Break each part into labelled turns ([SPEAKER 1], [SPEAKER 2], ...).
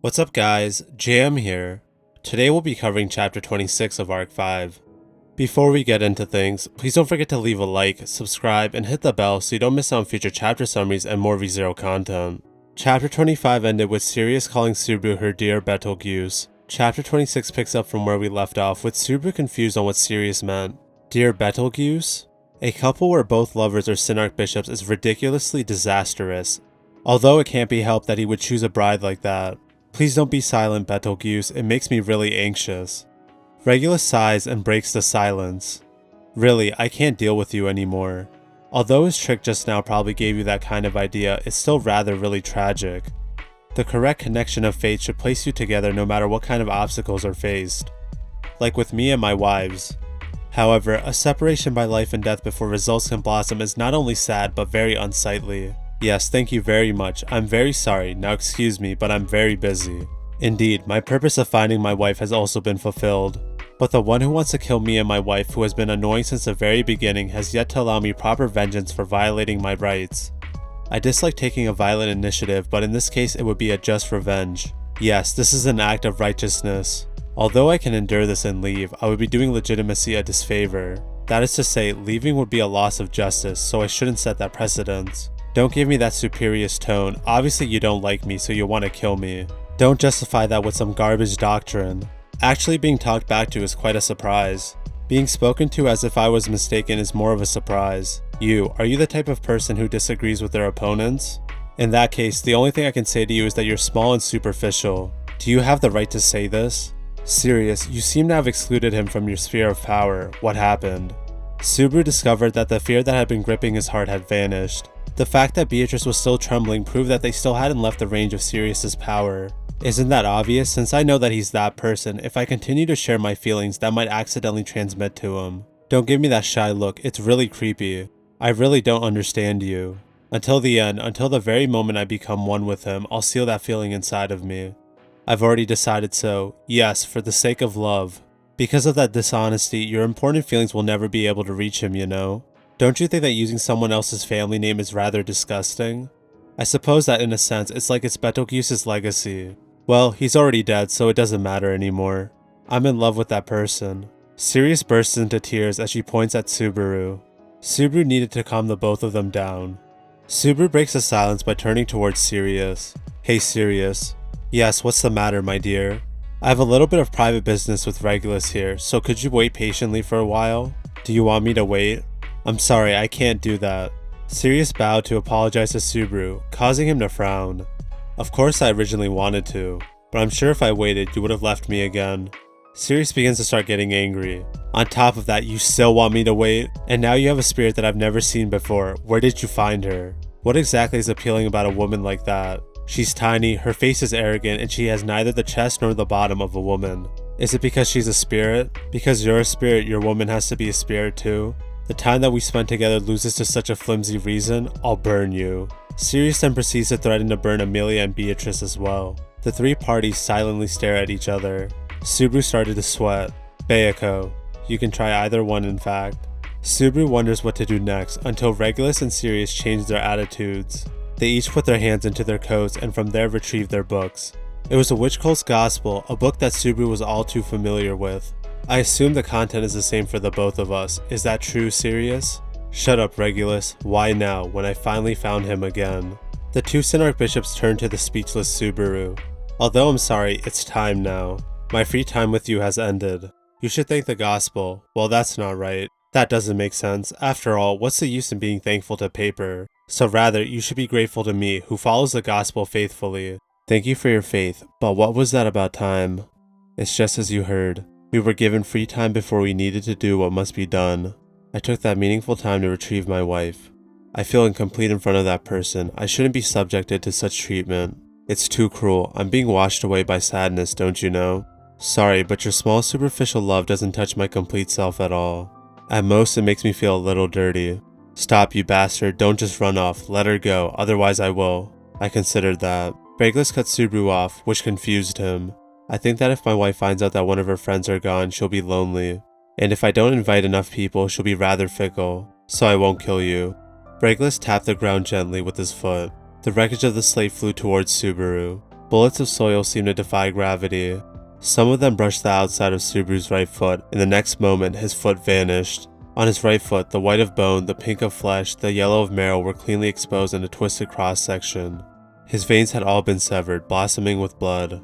[SPEAKER 1] What's up guys, JM here. Today we'll be covering chapter 26 of Arc 5. Before we get into things, please don't forget to leave a like, subscribe, and hit the bell so you don't miss out on future chapter summaries and more ReZero content. Chapter 25 ended with Sirius calling Subaru her dear Betelgeuse. Chapter 26 picks up from where we left off with Subaru confused on what Sirius meant. Dear Betelgeuse? A couple where both lovers are Fanart bishops is ridiculously disastrous, although it can't be helped that he would choose a bride like that. Please don't be silent, Petelgeuse, it makes me really anxious. Regulus sighs and breaks the silence. Really, I can't deal with you anymore. Although his trick just now probably gave you that kind of idea, it's still really tragic. The correct connection of fate should place you together no matter what kind of obstacles are faced. Like with me and my wives. However, a separation by life and death before results can blossom is not only sad but very unsightly. Yes, thank you very much. I'm very sorry. Now excuse me, but I'm very busy. Indeed, my purpose of finding my wife has also been fulfilled. But the one who wants to kill me and my wife, who has been annoying since the very beginning, has yet to allow me proper vengeance for violating my rights. I dislike taking a violent initiative, but in this case it would be a just revenge. Yes, this is an act of righteousness. Although I can endure this and leave, I would be doing legitimacy a disfavor. That is to say, leaving would be a loss of justice, so I shouldn't set that precedence. Don't give me that superious tone. Obviously you don't like me, so you want to kill me. Don't justify that with some garbage doctrine. Actually being talked back to is quite a surprise. Being spoken to as if I was mistaken is more of a surprise. Are you the type of person who disagrees with their opponents? In that case, the only thing I can say to you is that you're small and superficial. Do you have the right to say this? Sirius, you seem to have excluded him from your sphere of power. What happened? Subaru discovered that the fear that had been gripping his heart had vanished. The fact that Beatrice was still trembling proved that they still hadn't left the range of Sirius's power. Isn't that obvious? Since I know that he's that person, if I continue to share my feelings, that might accidentally transmit to him. Don't give me that shy look, it's really creepy. I really don't understand you. Until the end, until the very moment I become one with him, I'll seal that feeling inside of me. I've already decided so. Yes, for the sake of love. Because of that dishonesty, your important feelings will never be able to reach him, you know? Don't you think that using someone else's family name is rather disgusting? I suppose that in a sense, it's like it's Betelgeuse's legacy. Well, he's already dead, so it doesn't matter anymore. I'm in love with that person. Sirius bursts into tears as she points at Subaru. Subaru needed to calm the both of them down. Subaru breaks the silence by turning towards Sirius. Hey Sirius. Yes, what's the matter, my dear? I have a little bit of private business with Regulus here, so could you wait patiently for a while? Do you want me to wait? I'm sorry, I can't do that. Sirius bowed to apologize to Subaru, causing him to frown. Of course I originally wanted to, but I'm sure if I waited, you would have left me again. Sirius begins to start getting angry. On top of that, you still want me to wait? And now you have a spirit that I've never seen before. Where did you find her? What exactly is appealing about a woman like that? She's tiny, her face is arrogant, and she has neither the chest nor the bottom of a woman. Is it because she's a spirit? Because you're a spirit, your woman has to be a spirit too? The time that we spent together loses to such a flimsy reason, I'll burn you. Sirius then proceeds to threaten to burn Amelia and Beatrice as well. The three parties silently stare at each other. Subaru started to sweat. Bayako. You can try either one in fact. Subaru wonders what to do next until Regulus and Sirius change their attitudes. They each put their hands into their coats and from there retrieve their books. It was a Witch Cult's Gospel, a book that Subaru was all too familiar with. I assume the content is the same for the both of us. Is that true, Sirius? Shut up, Regulus. Why now, when I finally found him again? The two Fanart bishops turned to the speechless Subaru. Although I'm sorry, it's time now. My free time with you has ended. You should thank the Gospel. Well, that's not right. That doesn't make sense. After all, what's the use in being thankful to paper? So rather, you should be grateful to me, who follows the Gospel faithfully. Thank you for your faith, but what was that about time? It's just as you heard. We were given free time before we needed to do what must be done. I took that meaningful time to retrieve my wife. I feel incomplete in front of that person. I shouldn't be subjected to such treatment. It's too cruel. I'm being washed away by sadness, don't you know? Sorry, but your small superficial love doesn't touch my complete self at all. At most, it makes me feel a little dirty. Stop, you bastard. Don't just run off. Let her go, otherwise I will. I considered that. Regulus cut Subaru off, which confused him. I think that if my wife finds out that one of her friends are gone, she'll be lonely. And if I don't invite enough people, she'll be rather fickle. So I won't kill you. Regulus tapped the ground gently with his foot. The wreckage of the slate flew towards Subaru. Bullets of soil seemed to defy gravity. Some of them brushed the outside of Subaru's right foot, and the next moment his foot vanished. On his right foot, the white of bone, the pink of flesh, the yellow of marrow were cleanly exposed in a twisted cross-section. His veins had all been severed, blossoming with blood.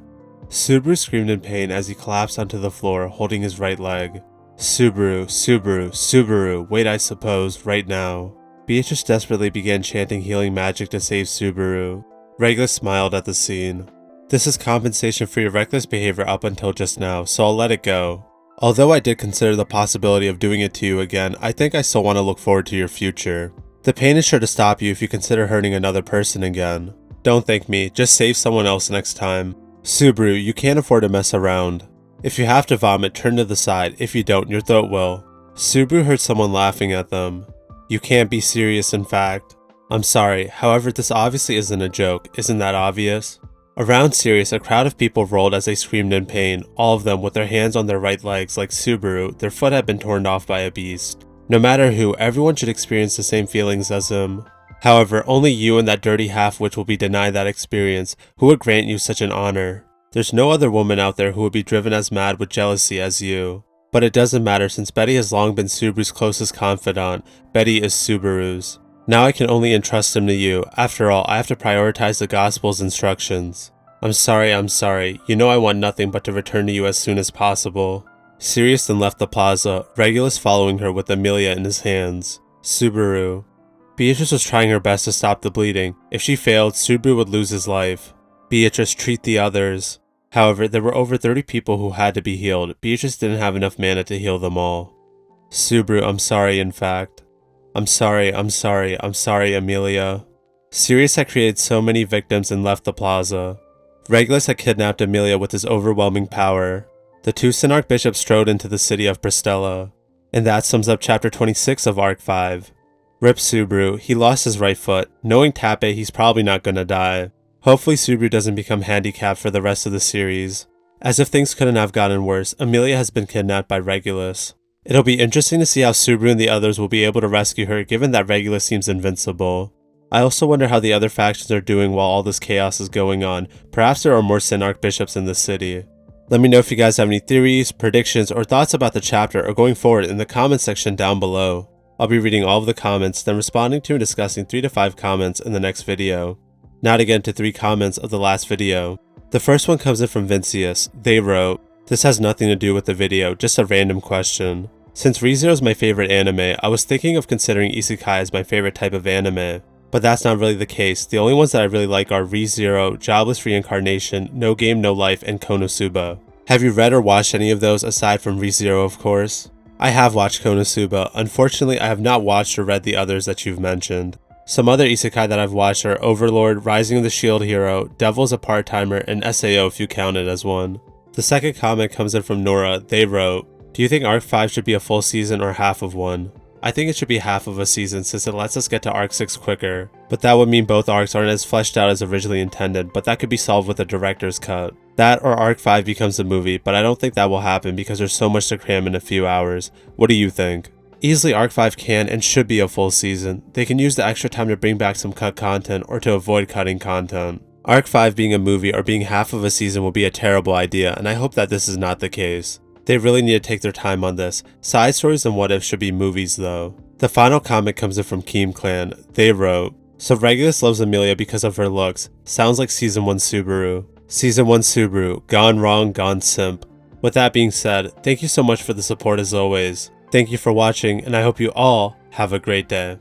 [SPEAKER 1] Subaru screamed in pain as he collapsed onto the floor, holding his right leg. Subaru, Subaru, Subaru, wait I suppose, right now. Beatrice desperately began chanting healing magic to save Subaru. Regulus smiled at the scene. This is compensation for your reckless behavior up until just now, so I'll let it go. Although I did consider the possibility of doing it to you again, I think I still want to look forward to your future. The pain is sure to stop you if you consider hurting another person again. Don't thank me, just save someone else next time. Subaru, you can't afford to mess around. If you have to vomit, turn to the side. If you don't, your throat will. Subaru heard someone laughing at them. You can't be serious, in fact. I'm sorry, however, this obviously isn't a joke. Isn't that obvious? Around Sirius, a crowd of people rolled as they screamed in pain, all of them with their hands on their right legs like Subaru. Their foot had been torn off by a beast. No matter who, everyone should experience the same feelings as him. However, only you and that dirty half-witch will be denied that experience. Who would grant you such an honor? There's no other woman out there who would be driven as mad with jealousy as you. But it doesn't matter since Betty has long been Subaru's closest confidant. Betty is Subaru's. Now I can only entrust him to you. After all, I have to prioritize the Gospel's instructions. I'm sorry. You know I want nothing but to return to you as soon as possible. Sirius then left the plaza, Regulus following her with Amelia in his hands. Subaru. Beatrice was trying her best to stop the bleeding. If she failed, Subaru would lose his life. Beatrice, treat the others. However, there were over 30 people who had to be healed. Beatrice didn't have enough mana to heal them all. Subaru, I'm sorry, in fact. I'm sorry, Amelia. Sirius had created so many victims and left the plaza. Regulus had kidnapped Amelia with his overwhelming power. The two Fanart bishops strode into the city of Pristella. And that sums up chapter 26 of Arc 5. Rip Subaru, he lost his right foot. Knowing Tappe, he's probably not gonna die. Hopefully Subaru doesn't become handicapped for the rest of the series. As if things couldn't have gotten worse, Amelia has been kidnapped by Regulus. It'll be interesting to see how Subaru and the others will be able to rescue her given that Regulus seems invincible. I also wonder how the other factions are doing while all this chaos is going on. Perhaps there are more Fanart bishops in the city. Let me know if you guys have any theories, predictions, or thoughts about the chapter or going forward in the comment section down below. I'll be reading all of the comments, then responding to and discussing 3 to 5 comments in the next video. Now to get into 3 comments of the last video. The first one comes in from Vincius. They wrote, "This has nothing to do with the video, just a random question. Since ReZero is my favorite anime, I was thinking of considering Isekai as my favorite type of anime. But that's not really the case. The only ones that I really like are ReZero, Jobless Reincarnation, No Game No Life, and Konosuba. Have you read or watched any of those aside from ReZero, of course? I have watched Konosuba. Unfortunately, I have not watched or read the others that you've mentioned. Some other isekai that I've watched are Overlord, Rising of the Shield Hero, Devil's a Part-Timer, and SAO if you count it as one." The second comment comes in from Nora. They wrote, "Do you think Arc 5 should be a full season or half of one? I think it should be half of a season since it lets us get to Arc 6 quicker. But that would mean both arcs aren't as fleshed out as originally intended, but that could be solved with a director's cut. That or Arc 5 becomes a movie, but I don't think that will happen because there's so much to cram in a few hours. What do you think?" Easily Arc 5 can and should be a full season. They can use the extra time to bring back some cut content or to avoid cutting content. Arc 5 being a movie or being half of a season will be a terrible idea, and I hope that this is not the case. They really need to take their time on this. Side stories and what ifs should be movies though. The final comment comes in from Keem Clan. They wrote, "So Regulus loves Amelia because of her looks. Sounds like Season 1 Subaru. Season 1 Subaru, gone wrong, gone simp." With that being said, thank you so much for the support as always. Thank you for watching, and I hope you all have a great day.